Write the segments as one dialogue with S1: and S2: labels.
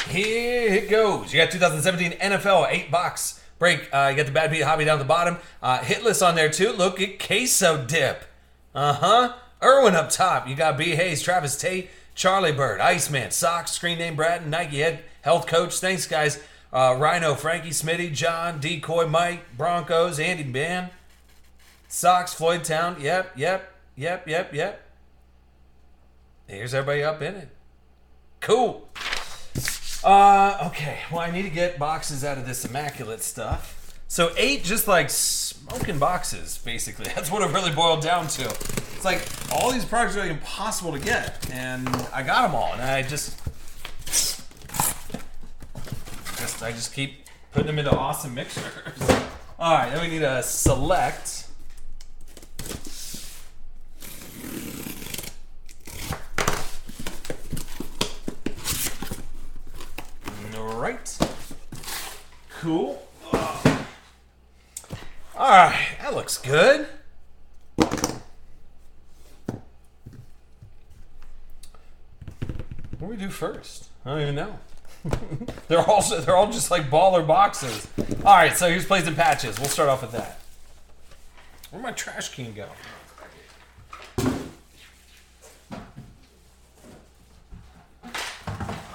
S1: here it goes. You got 2017 NFL 8-box break. You got the Bad Beat Hobby down at the bottom. Hit list on there too. Look at Queso Dip. Irwin up top. You got B. Hayes, Travis Tate, Charlie Bird, Iceman, Socks, Screen Name Brad, Nike Head Health Coach. Thanks, guys. Rhino, Frankie, Smitty, John, Decoy, Mike, Broncos, Andy Man, Socks, Floyd Town. Yep. Here's everybody up in it. Cool. Okay. Well, I need to get boxes out of this immaculate stuff. So 8 just like smoking boxes, basically. That's what it really boiled down to. It's like all these products are really impossible to get, and I got them all, and I just keep putting them into awesome mixers. All right, then we need to select. All right. Cool. All right, that looks good. What do we do first? I don't even know. they're all just like baller boxes. All right, so here's plays and patches. We'll start off with that. Where'd my trash can go?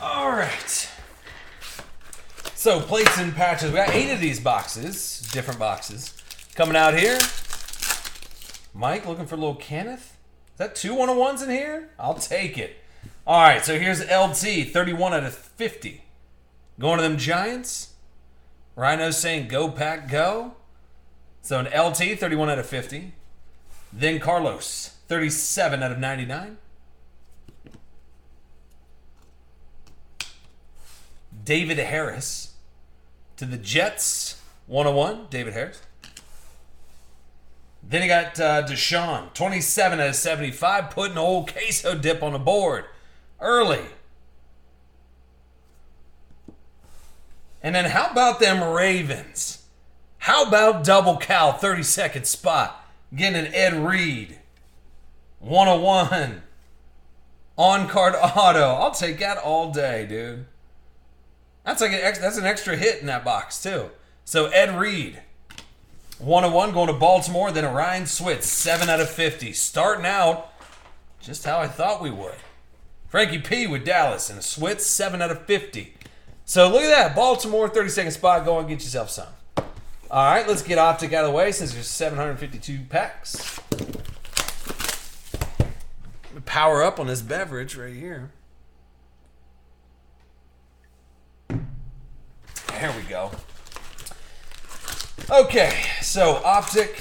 S1: All right. So plates and patches. We got 8 of these boxes, different boxes, coming out here. Mike looking for a little Kenneth. Is that 2 101s in here? I'll take it. All right, so here's LT, 31 out of 50. Going to them Giants. Rhino's saying go Pack go. So an LT, 31 out of 50. Then Carlos, 37 out of 99. David Harris to the Jets, 101, David Harris. Then you got Deshaun, 27 out of 75, putting old Queso Dip on the board early. And then how about them Ravens? How about Double Cal, 32nd spot, getting an Ed Reed, 101, on-card auto. I'll take that all day, dude. That's an extra hit in that box, too. So Ed Reed, 101 going to Baltimore. Then a Ryan Switz, 7 out of 50. Starting out just how I thought we would. Frankie P with Dallas and a Switz, 7 out of 50. So look at that. Baltimore, 32nd spot. Go and get yourself some. All right, let's get Optic out of the way since there's 752 packs. Power up on this beverage right here. There we go. Okay, so Optic.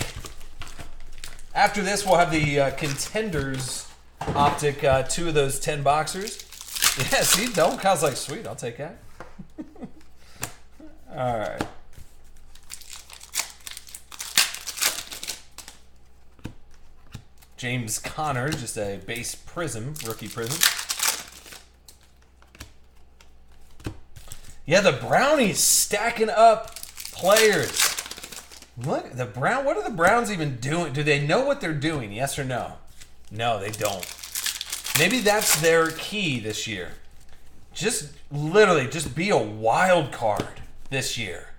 S1: After this, we'll have the Contenders Optic, 2 of those 10 boxers. Yeah, see, Double Cal's like, sweet, I'll take that. All right. James Conner, just a base prism, rookie prism. Yeah, the Brownies stacking up players. Look, what are the Browns even doing? Do they know what they're doing? Yes or no? No, they don't. Maybe that's their key this year. Just literally, just be a wild card this year.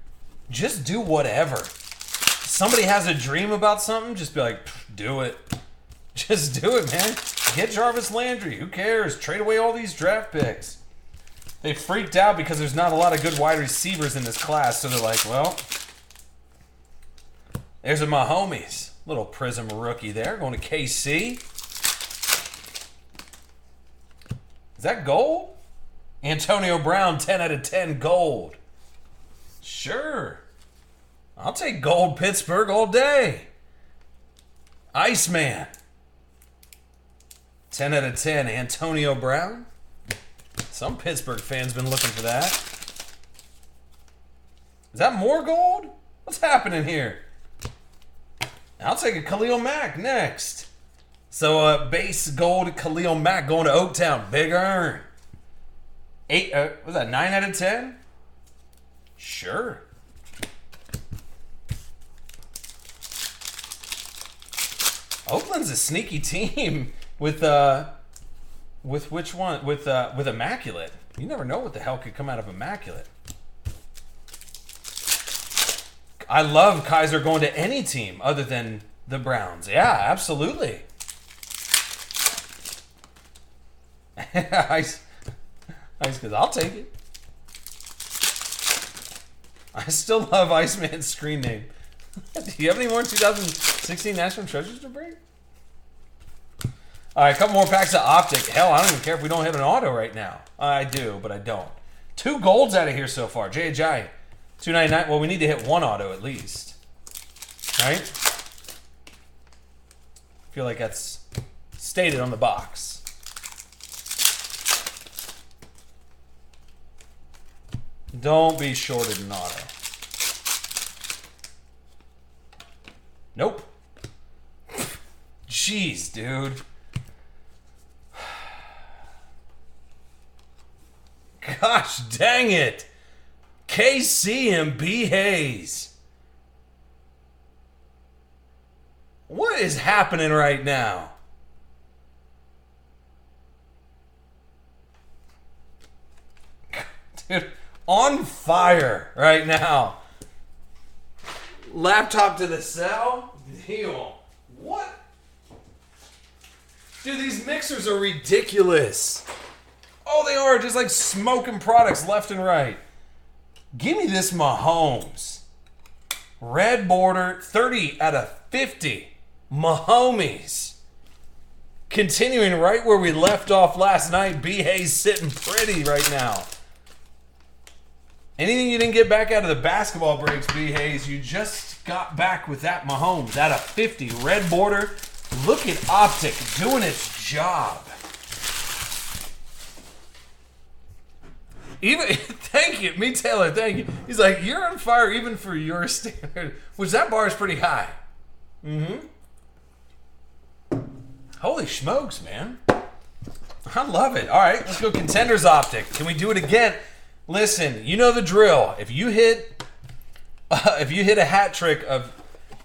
S1: Just do whatever. Somebody has a dream about something, just be like, do it. Just do it, man. Get Jarvis Landry. Who cares? Trade away all these draft picks. They freaked out because there's not a lot of good wide receivers in this class, so they're like, well, there's my homies. Little Prism rookie there, going to KC. Is that gold? Antonio Brown, 10 out of 10 gold. Sure. I'll take gold Pittsburgh all day. Iceman. 10 out of 10, Antonio Brown. Some Pittsburgh fans been looking for that. Is that more gold? What's happening here? I'll take a Khalil Mack next. So base gold Khalil Mack going to Oaktown. Big earn. 8, was that 9 out of 10? Sure. Oakland's a sneaky team with which one? With Immaculate. You never know what the hell could come out of Immaculate. I love Kaiser going to any team other than the Browns. Yeah, absolutely. Ice, because I'll take it. I still love Iceman's screen name. Do you have any more 2016 National Treasures to bring? All right, a couple more packs of Optic. Hell, I don't even care if we don't hit an auto right now. I do, but I don't. 2 golds out of here so far. J.J. 299. Well, we need to hit 1 auto at least. Right? I feel like that's stated on the box. Don't be shorted an auto. Nope. Jeez, dude. Gosh dang it. KC and B. Hayes. What is happening right now? Dude, on fire right now. Laptop to the cell. Deal. What? Dude, these mixers are ridiculous. Oh, they are. Just like smoking products left and right. Give me this Mahomes. Red border, 30 out of 50. Mahomes. Continuing right where we left off last night. B. Hayes sitting pretty right now. Anything you didn't get back out of the basketball breaks, B. Hayes, you just got back with that Mahomes. Out of 50. Red border. Look at Optic doing its job. Even thank you, me Taylor, thank you. He's like, you're on fire even for your standard. Which that bar is pretty high. Mm-hmm. Holy smokes, man. I love it. All right, let's go Contenders Optic. Can we do it again? Listen, you know the drill. If you hit a hat trick of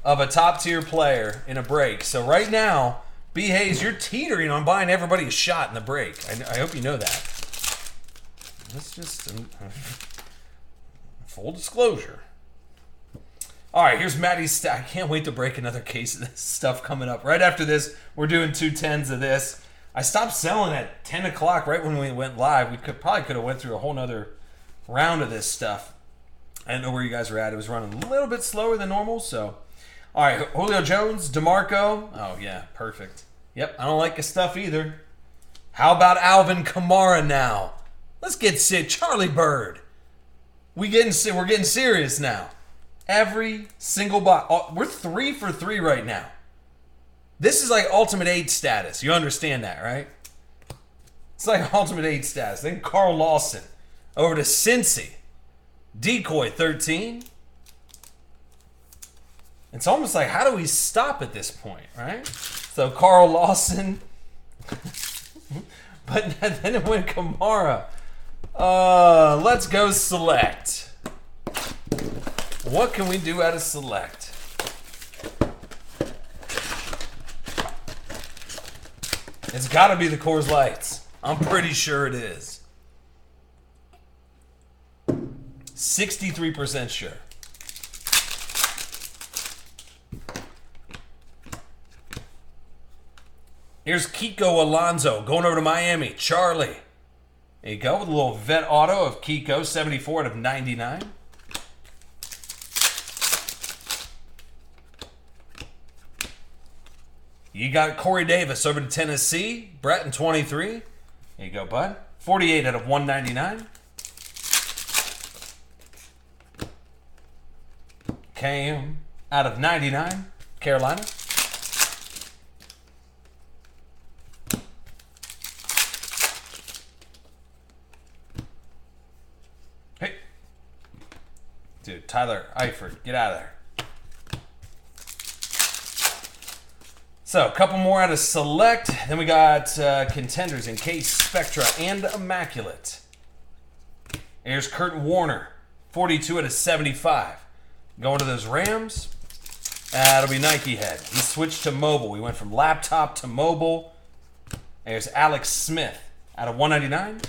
S1: a top tier player in a break. So right now, B. Hayes, you're teetering on buying everybody a shot in the break. I hope you know that. Let's just full disclosure. All right, here's Matty's stack. I can't wait to break another case of this stuff coming up. Right after this, we're doing 2 10s of this. I stopped selling at 10 o'clock right when we went live. We probably could have went through a whole nother round of this stuff. I didn't know where you guys were at. It was running a little bit slower than normal, so. All right, Julio Jones, DeMarco. Oh, yeah, perfect. Yep, I don't like his stuff either. How about Alvin Kamara now? Let's get sick. Charlie Bird. We're getting serious now. Every single box. We're 3 for 3 right now. This is like Ultimate 8 status. You understand that, right? It's like Ultimate 8 status. Then Carl Lawson. Over to Cincy. Decoy 13. It's almost like, how do we stop at this point, right? So Carl Lawson. But then it went Kamara. Let's go select. What can we do out of select? It's got to be the Coors Lights. I'm pretty sure it is. 63% sure. Here's Kiko Alonso going over to Miami. Charlie. There you go with a little vet auto of Kiko, 74 out of 99. You got Corey Davis over to Tennessee. Bretton 23. There you go, bud. 48 out of 199. Cam out of 99. Carolina. Hey. Dude, Tyler Eifert, get out of there. So, a couple more out of Select. Then we got Contenders in Case, Spectra, and Immaculate. Here's Kurt Warner, 42 out of 75. Going to those Rams. That'll be Nike Head. He switched to mobile. We went from laptop to mobile. There's Alex Smith out of 199.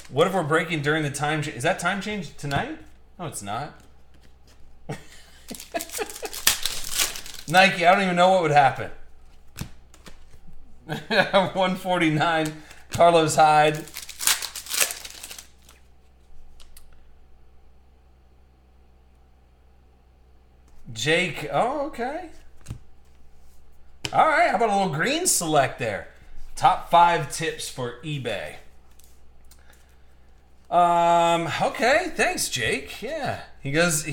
S1: What if we're breaking during the time? Is that time change tonight? No, it's not. Nike, I don't even know what would happen. 149, Carlos Hyde. Jake, oh, okay. All right, how about a little green select there? Top 5 tips for eBay. Okay, thanks, Jake. Yeah, he goes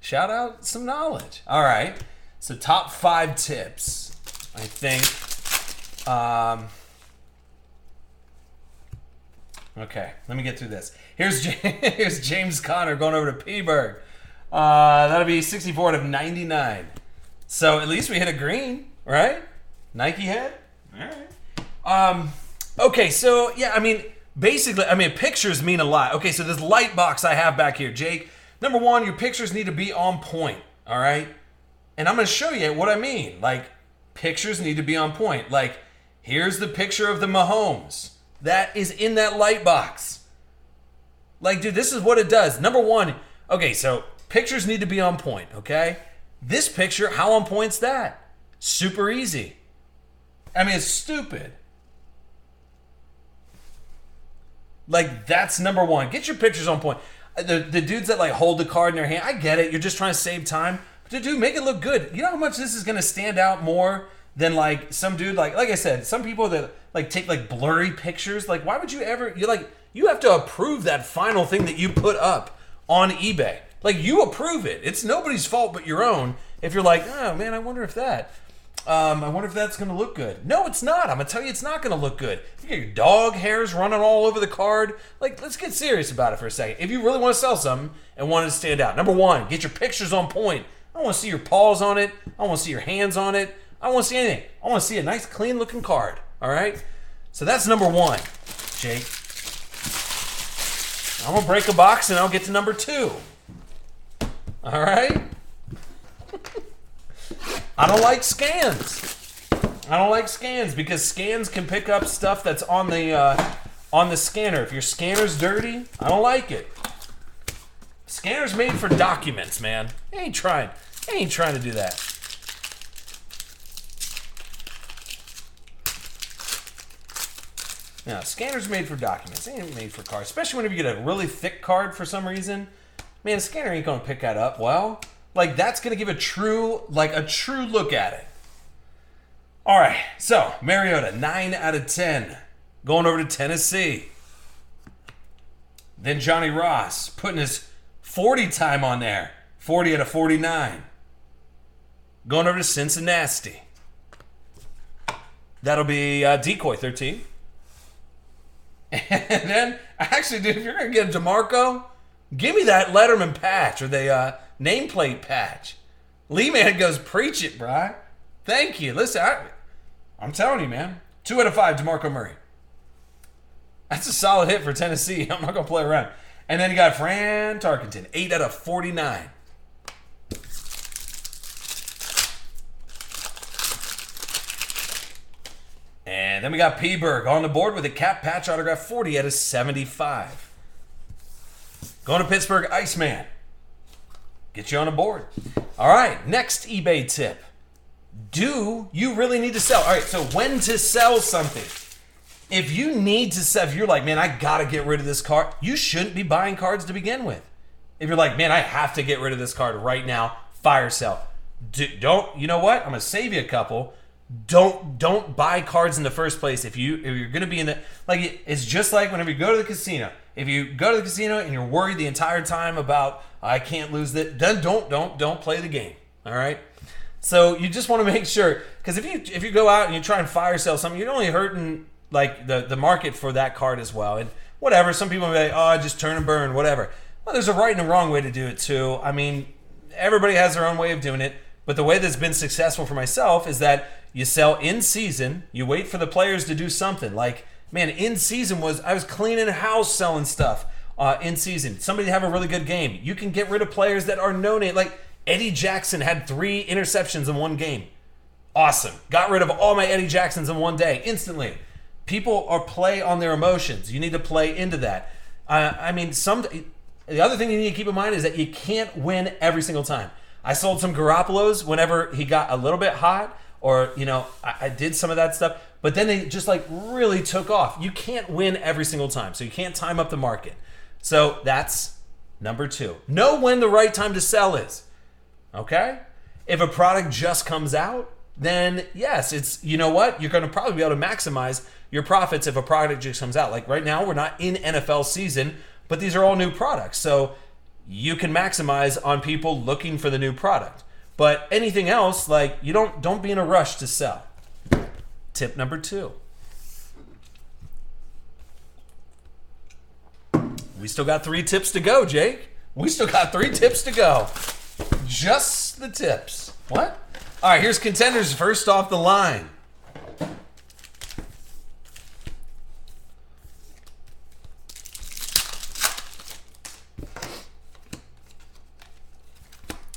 S1: shout out some knowledge. All right, so top 5 tips, I think. Okay, let me get through this. Here's James Conner going over to P-Berg. That'll be 64 out of 99. So at least we hit a green, right? Nike head. All right. Okay, so yeah, I mean, basically, pictures mean a lot. Okay, so this light box I have back here, Jake. Number one, your pictures need to be on point. All right, and I'm gonna show you what I mean. Like, pictures need to be on point. Like, here's the picture of the Mahomes that is in that light box. Like, dude, this is what it does. Number one, okay, so pictures need to be on point. Okay, this picture, how on point's that? Super easy. I mean, it's stupid. Like, that's number one. Get your pictures on point. The dudes that like hold the card in their hand, I get it. You're just trying to save time. But dude, make it look good. You know how much this is going to stand out more than like some dude, like I said, some people that like take like blurry pictures. Like, why would you ever, you have to approve that final thing that you put up on eBay. Like, you approve it. It's nobody's fault but your own. If you're like, oh man, I wonder if that's going to look good. No, it's not. I'm going to tell you it's not going to look good. You get your dog hairs running all over the card. Like, let's get serious about it for a second. If you really want to sell something and want it to stand out, number one, get your pictures on point. I don't want to see your paws on it. I don't want to see your hands on it. I don't want to see anything. I want to see a nice, clean-looking card. All right? So that's number one, Jake. I'm going to break a box and I'll get to number 2. All right? I don't like scans. I don't like scans because scans can pick up stuff that's on the scanner. If your scanner's dirty, I don't like it. Scanner's made for documents, man. I ain't trying to do that. No, scanner's made for documents. They ain't made for cards. Especially whenever you get a really thick card for some reason. Man, a scanner ain't gonna pick that up well. Like, that's gonna give a true look at it. All right, so Mariota, 9 out of 10, going over to Tennessee. Then Johnny Ross putting his 40 time on there, 40 out of 49, going over to Cincinnati. That'll be Decoy 13. And then, actually, dude, if you're gonna get DeMarco, give me that Letterman patch or the nameplate patch. Lee Man goes, preach it, bro. Thank you. Listen, I'm telling you, man. 2 out of 5, DeMarco Murray. That's a solid hit for Tennessee. I'm not going to play around. And then you got Fran Tarkenton, 8 out of 49. And then we got P-Berg on the board with a cap patch autograph, 40 out of 75. Going to Pittsburgh, Iceman. Get you on the board. All right, next eBay tip. Do you really need to sell? All right, so when to sell something. If you need to sell, if you're like, man, I got to get rid of this card, you shouldn't be buying cards to begin with. If you're like, man, I have to get rid of this card right now, fire sell. Don't, you know what? I'm going to save you a couple. Don't buy cards in the first place if you're going to be in the, like, it's just like whenever you go to the casino. If you go to the casino and you're worried the entire time about, I can't lose that, then don't play the game. All right? So you just want to make sure, because if you go out and you try and fire sell something, you're only hurting like the market for that card as well. And whatever, some people will be like, oh, just turn and burn, whatever. Well, there's a right and a wrong way to do it too. I mean, everybody has their own way of doing it, but the way that's been successful for myself is that you sell in season, you wait for the players to do something. Like, man, in season I was cleaning house selling stuff in season. Somebody have a really good game. You can get rid of players that are no-name. Like, Eddie Jackson had 3 interceptions in one game. Awesome. Got rid of all my Eddie Jacksons in one day, instantly. People are play on their emotions. You need to play into that. I mean, the other thing you need to keep in mind is that you can't win every single time. I sold some Garoppolos whenever he got a little bit hot, or I did some of that stuff, but then they just like really took off. You can't win every single time, so you can't time up the market. So that's number 2. Know when the right time to sell is. Okay? If a product just comes out, then yes, it's, you know what? You're going to probably be able to maximize your profits if a product just comes out. Like right now, we're not in NFL season, but these are all new products. So you can maximize on people looking for the new product. But anything else, like you don't be in a rush to sell. Tip number 2. We still got 3 tips to go, Jake. We still got 3 tips to go. Just the tips. What? All right, here's contenders first off the line.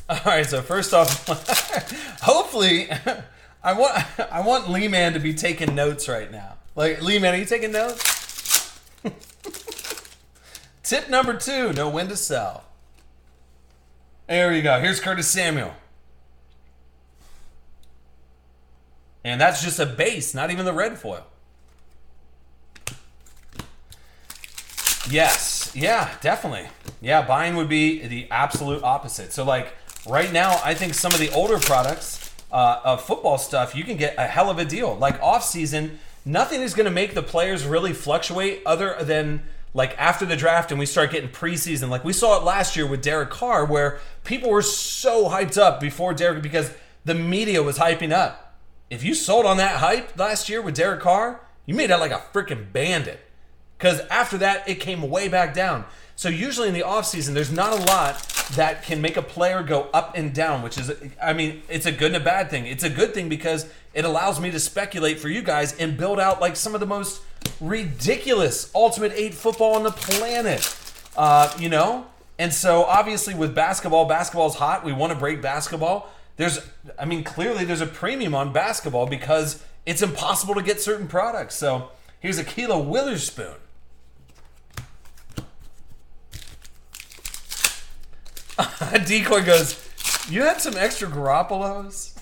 S1: All right, so first off, hopefully, I want Lee Man to be taking notes right now. Like, Lee Man, are you taking notes? Tip number 2, know when to sell. There you go. Here's Curtis Samuel. And that's just a base, not even the red foil. Yes. Yeah, definitely. Yeah, buying would be the absolute opposite. So, like, right now, I think some of the older products of football stuff, you can get a hell of a deal. Like, off-season, nothing is going to make the players really fluctuate other than, like, after the draft and we start getting preseason. Like, we saw it last year with Derek Carr where people were so hyped up before Derek because the media was hyping up. If you sold on that hype last year with Derek Carr, you made out like a freaking bandit. Because after that, it came way back down. So usually in the offseason, there's not a lot that can make a player go up and down, which is, I mean, it's a good and a bad thing. It's a good thing because it allows me to speculate for you guys and build out like some of the most ridiculous Ultimate 8 football on the planet. And so obviously with basketball's hot. We want to break basketball. Clearly there's a premium on basketball because it's impossible to get certain products. So here's Ahkello Witherspoon. Decoy goes, you had some extra Garoppolos?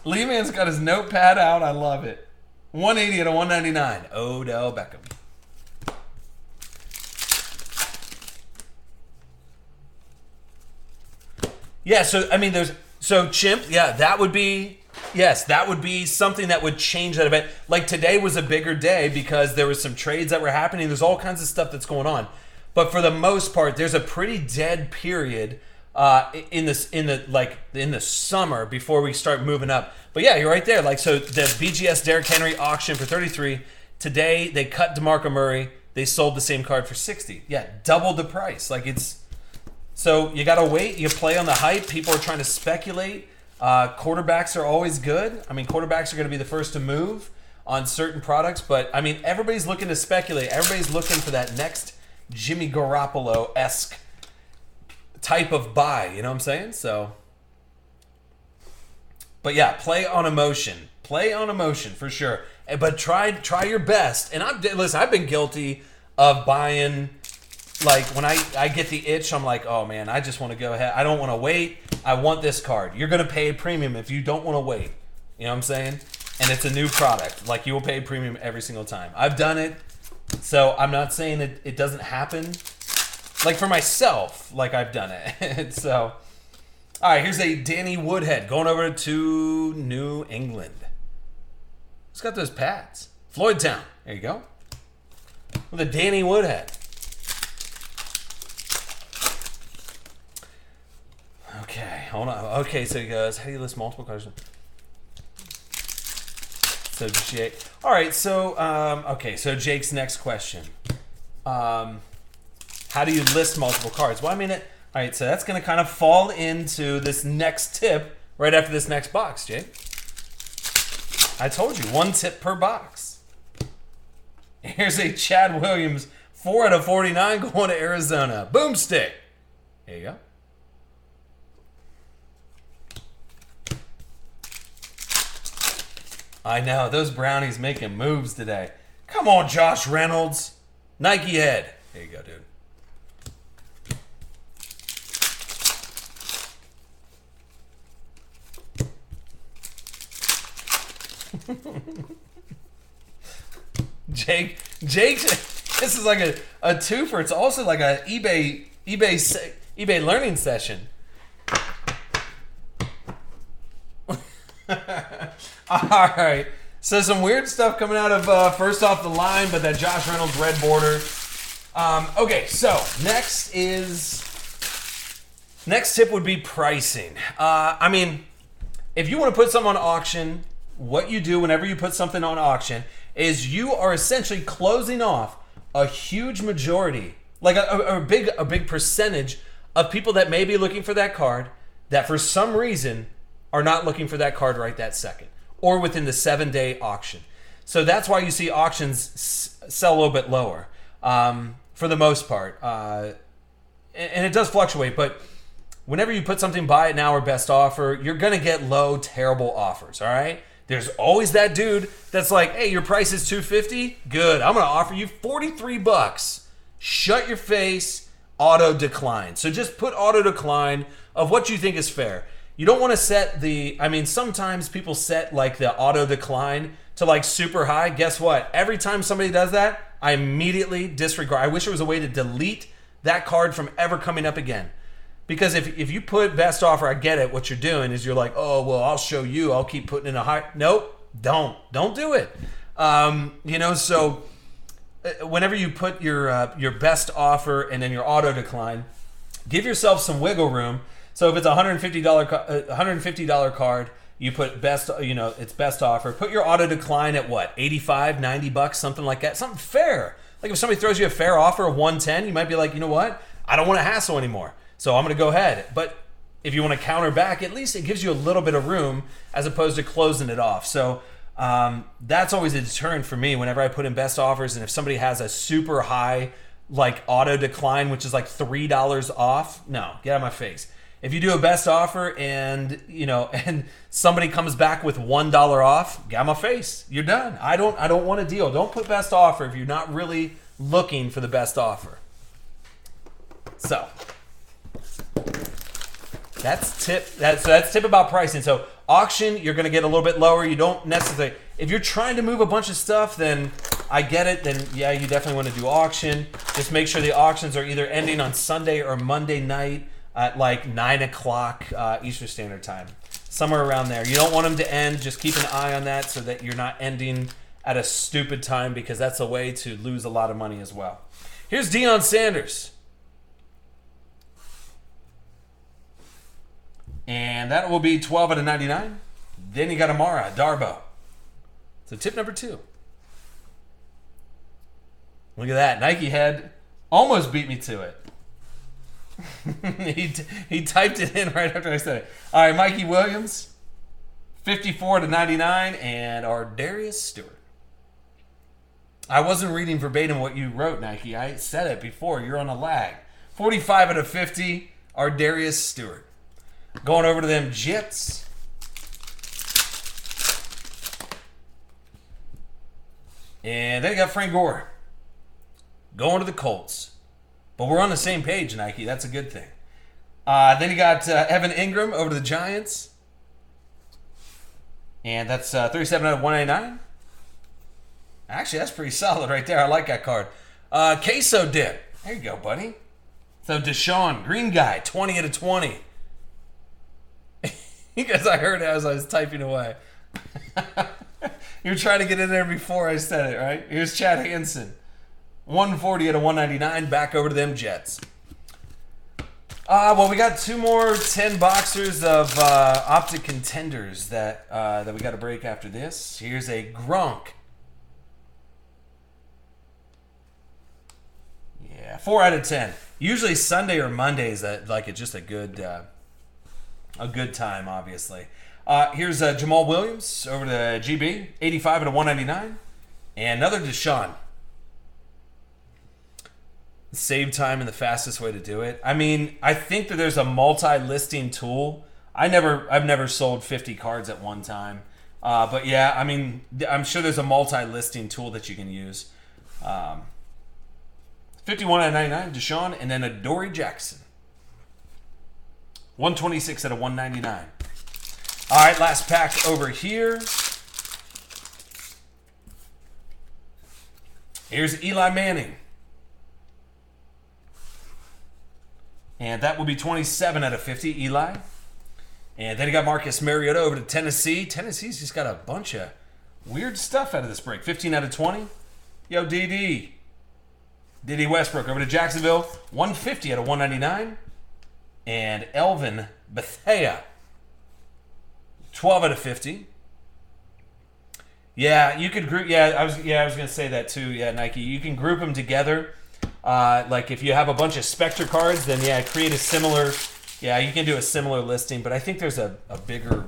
S1: Lee Man's got his notepad out. I love it. 180 to 199. Odell Beckham. Yeah, so Chimp, yeah, that would be something that would change that event. Like today was a bigger day because there was some trades that were happening. There's all kinds of stuff that's going on. But for the most part, there's a pretty dead period in the summer before we start moving up. But yeah, you're right there. Like, so the BGS Derrick Henry auction for 33. Today they cut DeMarco Murray. They sold the same card for 60. Yeah, doubled the price. Like so you gotta wait. You play on the hype. People are trying to speculate. Quarterbacks are always good. I mean, quarterbacks are going to be the first to move on certain products. But, I mean, everybody's looking to speculate. Everybody's looking for that next Jimmy Garoppolo-esque type of buy. You know what I'm saying? So, but, yeah, play on emotion. Play on emotion for sure. But try your best. And I've been guilty of buying... Like, when I get the itch, I'm like, oh, man, I just want to go ahead. I don't want to wait. I want this card. You're going to pay a premium if you don't want to wait. You know what I'm saying? And it's a new product. Like, you will pay a premium every single time. I've done it. So I'm not saying that it doesn't happen. Like, for myself, like, I've done it. So, all right, here's a Danny Woodhead going over to New England. Who's got those pads? Floyd Town. There you go. With a Danny Woodhead. Okay, hold on. Okay, so he goes, how do you list multiple cards? So Jake. All right, so so Jake's next question. How do you list multiple cards? Well, I mean, all right, so that's going to kind of fall into this next tip right after this next box, Jake. I told you, 1 tip per box. Here's a Chad Williams, 4 out of 49 going to Arizona. Boomstick. There you go. I know. Those brownies making moves today. Come on, Josh Reynolds. Nike head. Here you go, dude. Jake, this is like a twofer. It's also like a eBay learning session. All right. So some weird stuff coming out of First Off the Line, but that Josh Reynolds red border. Okay, so next tip would be pricing. I mean, if you want to put something on auction, what you do whenever you put something on auction is you are essentially closing off a huge majority, like a big percentage of people that may be looking for that card that for some reason are not looking for that card right that second or within the 7-day auction. So that's why you see auctions sell a little bit lower for the most part. And it does fluctuate, but whenever you put something buy it now or best offer, you're going to get low, terrible offers, all right? There's always that dude that's like, hey, your price is $250? Good. I'm going to offer you $43. Shut your face. Auto decline. So just put auto decline of what you think is fair. You don't want to set sometimes people set like the auto decline to like super high. Guess what? Every time somebody does that, I immediately disregard. I wish there was a way to delete that card from ever coming up again. Because if you put best offer, I get it. What you're doing is you're like, oh, well, I'll show you. I'll keep putting in a high. Nope, don't do it. So whenever you put your best offer and then your auto decline, give yourself some wiggle room. So if it's a $150 card, you put best, it's best offer. Put your auto decline at what, $85, $90, something like that. Something fair. Like if somebody throws you a fair offer of $110, you might be like, you know what? I don't want to hassle anymore. So I'm going to go ahead. But if you want to counter back, at least it gives you a little bit of room as opposed to closing it off. So that's always a deterrent for me whenever I put in best offers. And if somebody has a super high like auto decline, which is like $3 off, no, get out of my face. If you do a best offer and somebody comes back with $1 off, get out of my face. You're done. I don't want a deal. Don't put best offer if you're not really looking for the best offer. So that's tip about pricing. So auction, you're going to get a little bit lower. You don't necessarily, if you're trying to move a bunch of stuff, then I get it. Then yeah, you definitely want to do auction. Just make sure the auctions are either ending on Sunday or Monday night at like 9 o'clock Eastern Standard Time, somewhere around there. You don't want them to end. Just keep an eye on that so that you're not ending at a stupid time, because that's a way to lose a lot of money as well. Here's Deion Sanders. And that will be 12 out of 99. Then you got Amara Darboh. So tip number 2. Look at that. Nike head almost beat me to it. he typed it in right after I said it. All right, Mikey Williams, 54 to 99, and our Darius Stewart. I wasn't reading verbatim what you wrote, Nike. I said it before. You're on a lag. 45 out of 50, our Darius Stewart. Going over to them Jets. And then you got Frank Gore. Going to the Colts. But we're on the same page, Nike. That's a good thing. Then you got Evan Ingram over to the Giants. And that's 37 out of 199. Actually, that's pretty solid right there. I like that card. Queso dip. There you go, buddy. So Deshaun, green guy, 20 out of 20. Because I heard it as I was typing away. You were trying to get in there before I said it, right? Here's Chad Hansen. 140 out of 199. Back over to them Jets. Well, we got 2 more 10 boxers of optic contenders that we got to break after this. Here's a Gronk. Yeah, 4 out of 10. Usually Sunday or Monday is just a good time, obviously. Here's Jamal Williams over to GB. 85 out of 199. And another Deshaun. Save time and the fastest way to do it. I mean, I think that there's a multi-listing tool. I've never sold 50 cards at one time. But yeah, I mean, I'm sure there's a multi-listing tool that you can use. 51 out of 99, Deshaun, and then Adoree Jackson. 126 out of 199. All right, last pack over here. Here's Eli Manning. And that will be 27 out of 50, Eli. And then he got Marcus Mariota over to Tennessee. Tennessee's just got a bunch of weird stuff out of this break. 15 out of 20. Yo, Didi Westbrook over to Jacksonville. 150 out of 199. And Elvin Bethea. 12 out of 50. Yeah, you could group. I was gonna say that too. Yeah, Nike. You can group them together. Like if you have a bunch of Spectre cards, then yeah, create a similar. Yeah, you can do a similar listing, but I think there's a bigger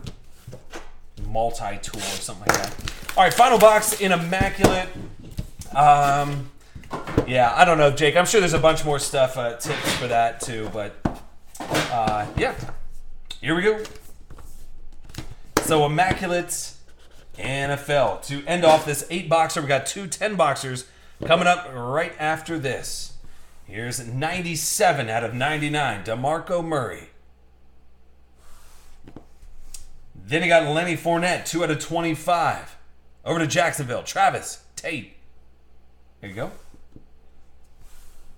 S1: multi-tool or something like that. All right, final box in Immaculate. Yeah, I don't know, Jake. I'm sure there's a bunch more stuff, tips for that too, but yeah, here we go. So Immaculate NFL. To end off this 8-boxer, we got 2 10-boxers coming up right after this. Here's 97 out of 99, DeMarco Murray. Then he got Lenny Fournette, 2 out of 25. Over to Jacksonville, Travis Tate. There you go.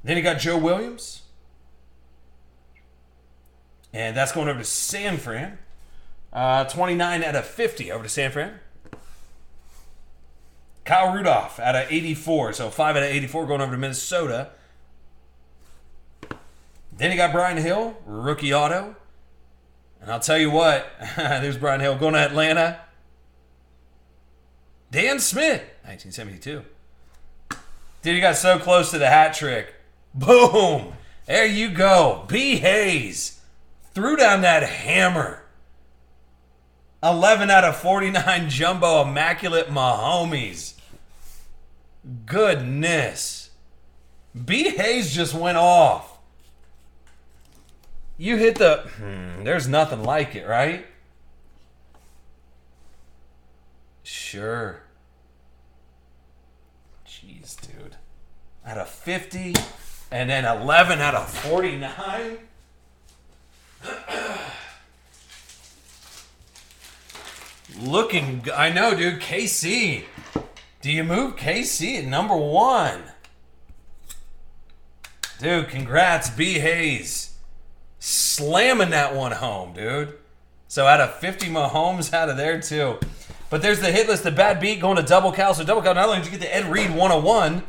S1: Then he got Joe Williams. And that's going over to San Fran. 29 out of 50 over to San Fran. Kyle Rudolph out of 84. So 5 out of 84 going over to Minnesota. Then you got Brian Hill, rookie auto. And I'll tell you what, there's Brian Hill going to Atlanta. Dan Smith, 1972. Dude, he got so close to the hat trick. Boom! There you go. B. Hayes threw down that hammer. 11 out of 49 jumbo Immaculate Mahomes. Goodness. B. Hayes just went off. You hit the... there's nothing like it, right? Sure. Jeez, dude. Out of 50, and then 11 out of 49. Looking... I know, dude. KC. Do you move KC at number 1? Dude, congrats, B. Hayes. Slamming that one home, dude. So out of 50 Mahomes out of there, too. But there's the hit list, the bad beat going to Double Cal. So Double Cal, not only did you get the Ed Reed 101,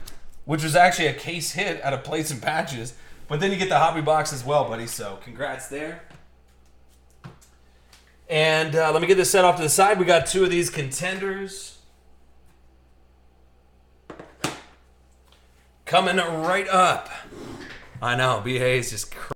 S1: which was actually a case hit out of plates and patches, but then you get the hobby box as well, buddy. So congrats there. And let me get this set off to the side. We got 2 of these contenders coming right up. I know, B. Hayes just